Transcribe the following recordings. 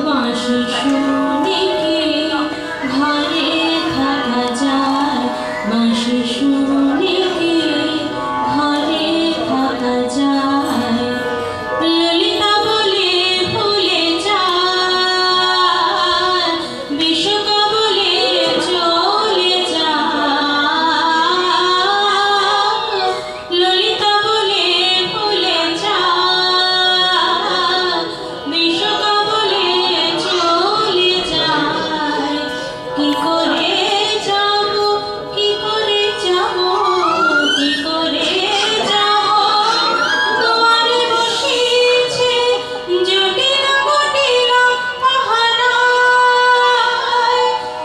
বাঁশি শুনে কি ঘরে থাকা যায়, বাঁশি শুনে কি ঘরে থাকা যায়। ললিতা বলে ভুলে যায়, বিশ্বক বলে চলে যায়। ললিতা বলে ভুলে যায়, বিশ্বক বলে চলে যায়। কি করে যাব, কি করে যাব, কি করে যাব, দুয়ারে বসেছে জটিল কুটিল পাহারায়।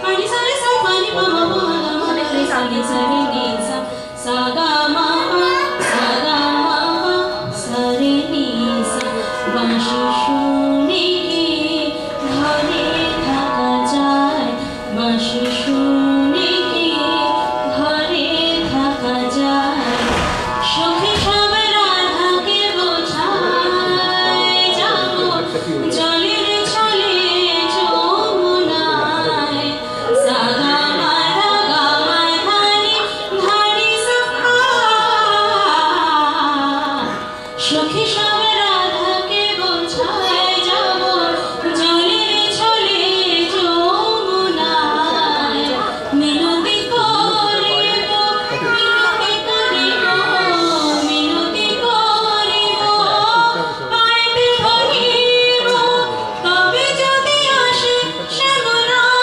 পানি সারে সা পানি পা মা মা মা রে সা রে সা রে নি সা সা গা মা পা সা গা মা পা সা রে নি সা। বাঁশি শুনে কি ঘরে থাকা যায়, বাঁশি শুনে কি ঘরে থাকা যায়। সখী সব রাধাকে বোঝায়, যাব জলের ছলে যমুনায়। সা গা মা ধা গা মা ধা নি ধা নি সা পা। সখী সব রাধাকে বোঝায়, যাব জলের ছলে যমুনায়। মিনতি করিব, মিনতি করিব, মিনতি করিব, পাইতে ধরিব, তবে যদি আসে শ্যামরায়।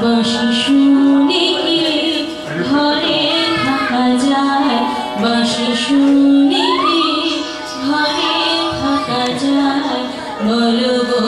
বাঁশি শুনে কি ঘরে থাকা যায়, বাঁশি শুনে কি ঘরে থাকা যায়। বলো গো